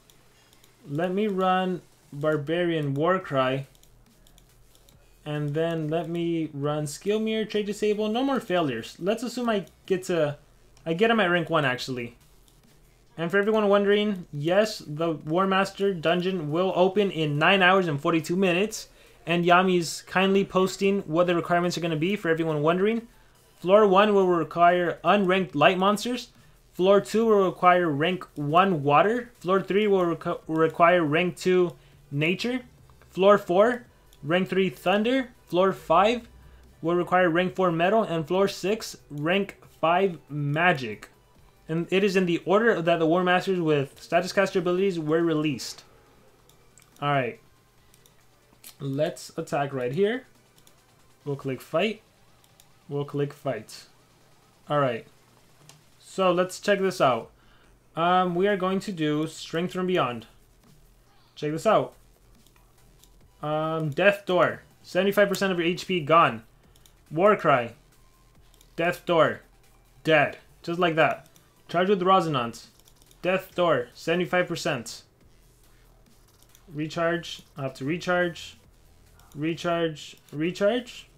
Let me run Barbarian War Cry. And then let me run Skill Mirror, Trade Disable, no more failures. Let's assume I get them at rank 1 actually. And for everyone wondering, yes, the Warmaster dungeon will open in 9 hours and 42 minutes. And Yami's kindly posting what the requirements are going to be for everyone wondering. Floor 1 will require unranked light monsters. Floor 2 will require rank 1 water. Floor 3 will require rank 2 nature. Floor 4, rank 3 thunder. Floor 5 will require rank 4 metal. And floor 6, rank 5 magic. And it is in the order that the War Masters with status caster abilities were released. Alright. Let's attack right here. We'll click fight. We'll click fight. Alright. So let's check this out. We are going to do Strength from Beyond. Check this out. Death Door. 75% of your HP gone. War Cry. Death Door. Dead. Just like that. Charge with Resonance. Death Door. 75%. Recharge. I have to recharge. Recharge. Recharge.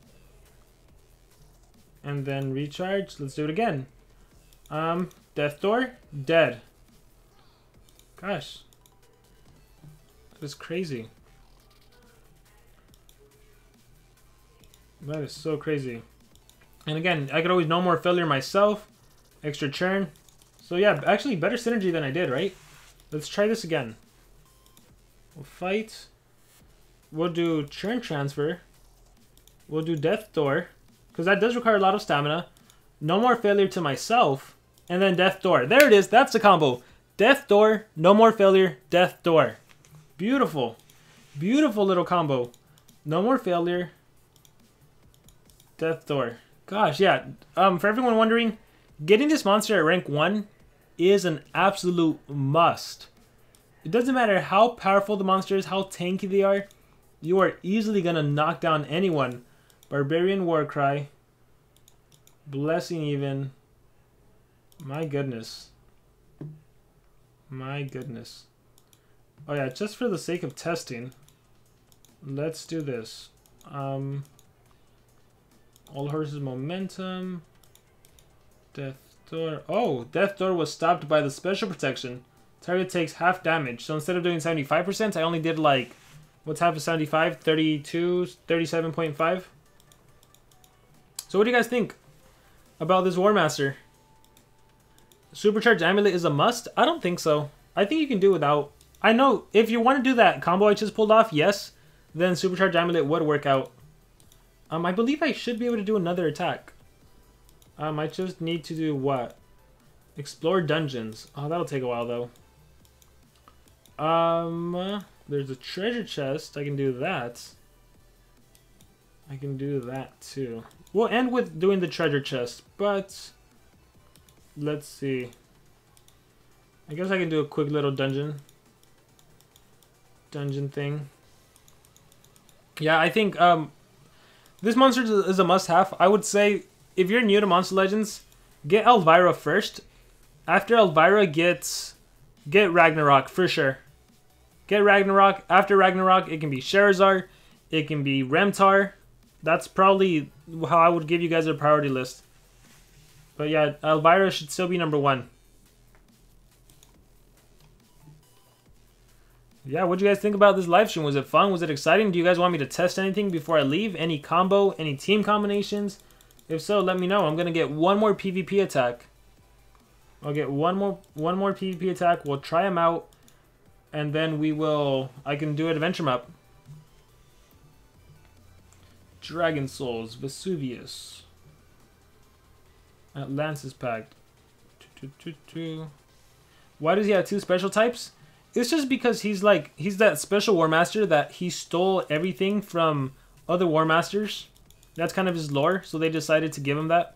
And then recharge. Let's do it again. Death Door. Dead. Gosh. That is crazy. That is so crazy. And again, I could always no more failure myself. Extra churn. So yeah, actually better synergy than I did, right? Let's try this again. We'll fight. We'll do churn transfer. We'll do Death Door, because that does require a lot of stamina. No more failure to myself. And then Death Door. There it is. That's the combo. Death Door, no more failure, Death Door. Beautiful. Beautiful little combo. No more failure. Death Door. Gosh, yeah. For everyone wondering, getting this monster at rank 1 is an absolute must. It doesn't matter how powerful the monster is, how tanky they are, you are easily going to knock down anyone. Barbarian War Cry. Blessing even. My goodness. My goodness. Oh yeah, just for the sake of testing, let's do this. All Horses Momentum. Death Door. Oh, Death Door was stopped by the special protection. Target takes half damage. So instead of doing 75%, I only did like, what's half of 75? 32, 37.5. So what do you guys think about this Warmaster? Supercharged Amulet is a must? I don't think so. I think you can do without. I know if you want to do that combo I just pulled off, yes, then Supercharged Amulet would work out. I believe I should be able to do another attack. I just need to do what? Explore dungeons. Oh, that'll take a while though. There's a treasure chest. I can do that. I can do that too. We'll end with doing the treasure chest, but let's see. I guess I can do a quick little dungeon thing. Yeah, I think this monster is a must-have. I would say if you're new to Monster Legends, get Elvira first. After Elvira, get Ragnarok for sure. Get Ragnarok. After Ragnarok, it can be Sherazar, it can be Remtar. That's probably how I would give you guys a priority list. But yeah, Elvira should still be number 1. Yeah, what do you guys think about this live stream? Was it fun? Was it exciting? Do you guys want me to test anything before I leave? Any combo? Any team combinations? If so, let me know. I'm gonna get one more PvP attack. I'll get one more PvP attack. We'll try them out, and then I can do an adventure map. Dragon Souls, Vesuvius, Atlantis Pact. Why does he have 2 special types? It's just because he's that special War Master that he stole everything from other War Masters. That's kind of his lore, so they decided to give him that.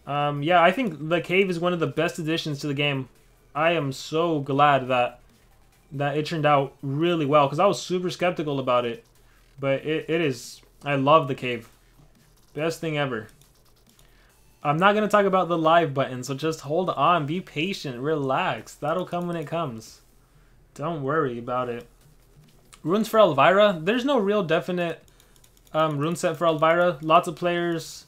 Yeah, I think the cave is one of the best additions to the game. I am so glad that it turned out really well, because I was super skeptical about it. But it is. I love the cave. Best thing ever. I'm not going to talk about the live button, so just hold on. Be patient. Relax. That'll come when it comes. Don't worry about it. Runes for Elvira. There's no real definite rune set for Elvira. Lots of players.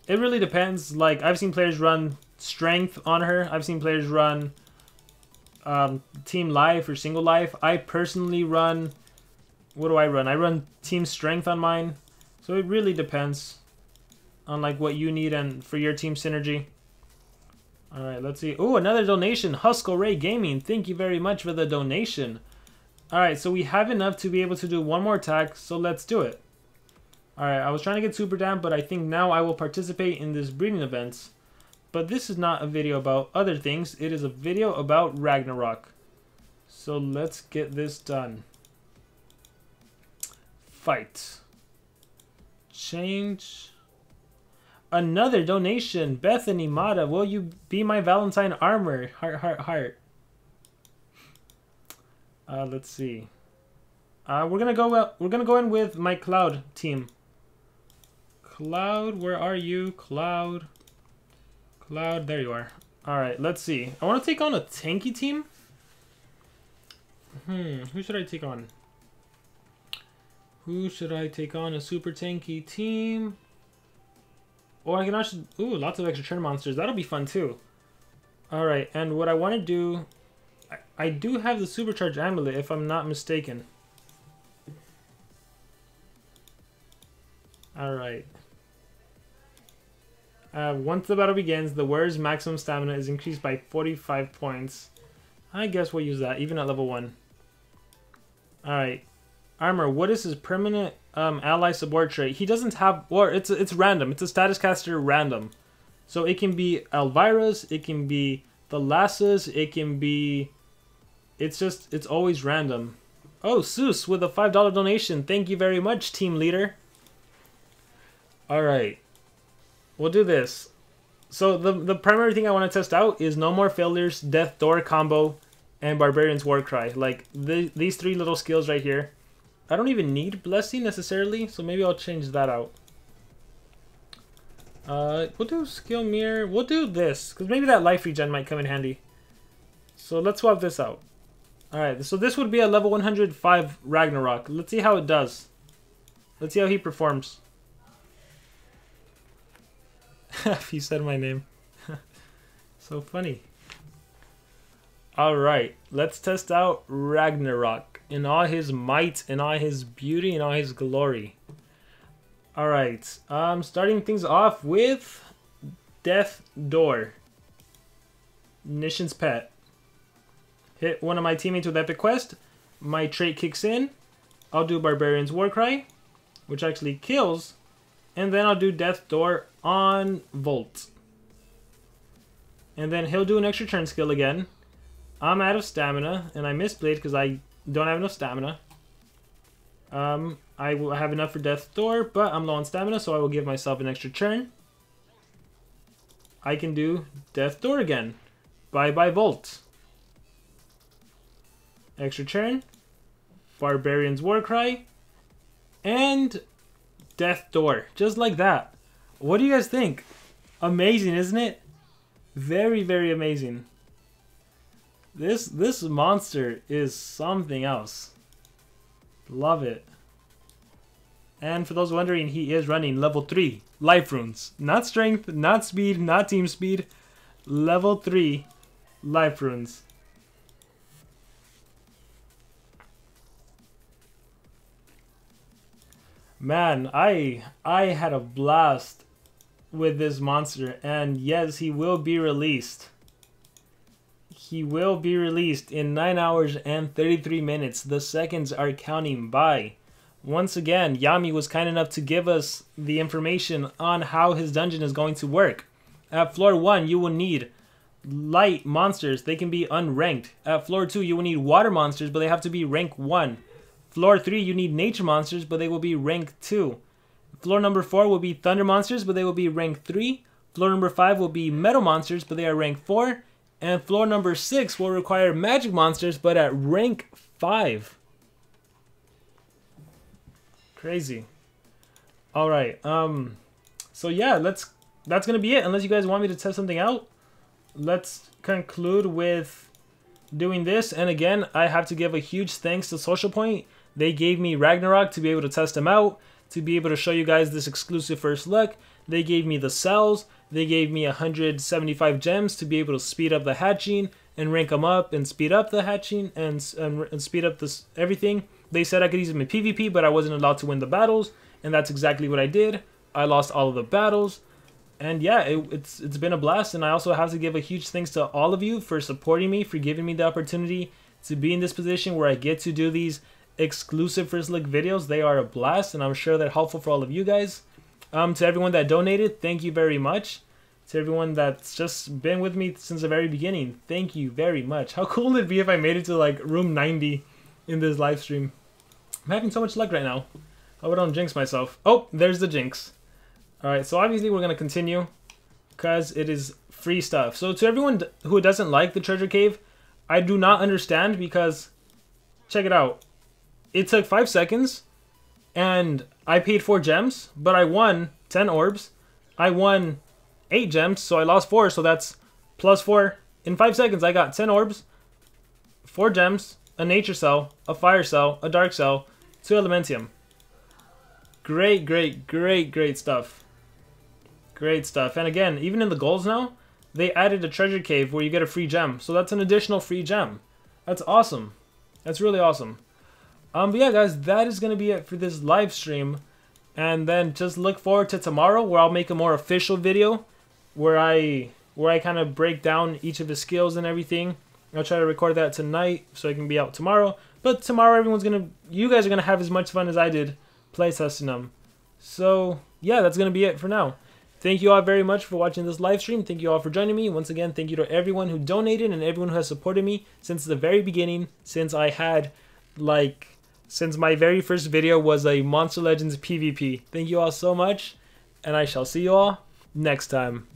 It really depends. Like, I've seen players run Strength on her. I've seen players run Team Life or Single Life. I personally run... What do I run? I run Team Strength on mine. So it really depends on like what you need and for your team synergy. Alright, let's see. Oh, another donation. Huskell Ray Gaming. Thank you very much for the donation. Alright, so we have enough to be able to do one more attack, so let's do it. Alright, I was trying to get super damp, but I think now I will participate in this breeding event. But this is not a video about other things. It is a video about Ragnarok. So let's get this done. Fight. Change. Another donation. Bethany Mata, will you be my Valentine armor? Heart, heart, heart. Let's see. We're gonna go in with my Cloud team. Cloud, where are you? Cloud. Cloud, there you are. Alright, let's see. I want to take on a tanky team. Who should I take on? Who should I take on? A super tanky team. Or I can actually... Ooh, lots of extra turn monsters. That'll be fun too. Alright, and what I want to do... I do have the supercharged amulet, if I'm not mistaken. Alright. Once the battle begins, the wearer's maximum stamina is increased by 45 points. I guess we'll use that, even at level 1. Alright. Armor, what is his permanent ally support trait? He doesn't have... Or it's random. It's a status caster random. So it can be Elvira's, it can be the Lass's, it can be... It's always random. Oh, Seuss with a $5 donation. Thank you very much, team leader. Alright. We'll do this. So the primary thing I want to test out is No More Failures, Death Door combo, and Barbarians War Cry. Like, these 3 little skills right here. I don't even need Blessing necessarily, so maybe I'll change that out. We'll do Skill Mirror. We'll do this, because maybe that life regen might come in handy. So let's swap this out. Alright, so this would be a level 105 Ragnarok. Let's see how it does. Let's see how he performs. He said my name. So funny. Alright, let's test out Ragnarok in all his might, in all his beauty, in all his glory. Alright, starting things off with Death Door. Nishan's pet. Hit one of my teammates with Epic Quest. My trait kicks in. I'll do Barbarians War Cry, which actually kills. And then I'll do Death Door on Volt. And then he'll do an extra turn skill again. I'm out of stamina, and I misplayed because I don't have enough stamina. I will have enough for Death's Door, but I'm low on stamina, so I will give myself an extra turn. I can do Death's Door again. Bye-bye Volt. Extra turn. Barbarians War Cry. And Death's Door. Just like that. What do you guys think? Amazing, isn't it? Very, very amazing. This monster is something else. Love it. And for those wondering, he is running level 3 life runes. Not strength, not speed, not team speed. Level 3 life runes. Man, I had a blast with this monster, and yes, he will be released. He will be released in 9 hours and 33 minutes. The seconds are counting by. Once again, Yami was kind enough to give us the information on how his dungeon is going to work. At floor 1, you will need light monsters. They can be unranked. At floor 2, you will need water monsters, but they have to be rank 1. Floor 3, you need nature monsters, but they will be rank 2. Floor number 4 will be thunder monsters, but they will be rank 3. Floor number 5 will be metal monsters, but they are rank 4. And floor number 6 will require magic monsters, but at rank 5. Crazy. Alright, so yeah, that's gonna be it. Unless you guys want me to test something out, let's conclude with doing this. And again, I have to give a huge thanks to Social Point. They gave me Ragnarok to be able to test them out, to be able to show you guys this exclusive first look. They gave me the cells. They gave me 175 gems to be able to speed up the hatching and rank them up and speed up the hatching and speed up this everything. They said I could use them in PvP, but I wasn't allowed to win the battles, and that's exactly what I did. I lost all of the battles, and yeah, it's been a blast. And I also have to give a huge thanks to all of you for supporting me, for giving me the opportunity to be in this position where I get to do these exclusive first look videos. They are a blast, and I'm sure they're helpful for all of you guys. To everyone that donated, thank you very much. To everyone that's just been with me since the very beginning, thank you very much. How cool would it be if I made it to like room 90 in this live stream? I'm having so much luck right now. I hope I don't jinx myself. Oh, there's the jinx. Alright, so obviously we're going to continue because it is free stuff. So to everyone who doesn't like the treasure cave, I do not understand, because check it out. It took 5 seconds and I paid 4 gems, but I won 10 orbs. I won 8 gems, so I lost 4, so that's plus 4. In 5 seconds, I got 10 orbs, 4 gems, a nature cell, a fire cell, a dark cell, 2 elementium. Great, great, great, great stuff. Great stuff. And again, even in the goals now, they added a treasure cave where you get a free gem. So that's an additional free gem. That's awesome. That's really awesome. But yeah, guys, that is going to be it for this live stream. And then just look forward to tomorrow, where I'll make a more official video where I kind of break down each of the skills and everything. I'll try to record that tonight so it can be out tomorrow. But tomorrow, you guys are gonna have as much fun as I did playtesting them. So yeah, that's gonna be it for now. Thank you all very much for watching this live stream. Thank you all for joining me. Once again, thank you to everyone who donated and everyone who has supported me since the very beginning. Since my very first video was a Monster Legends PvP. Thank you all so much, and I shall see you all next time.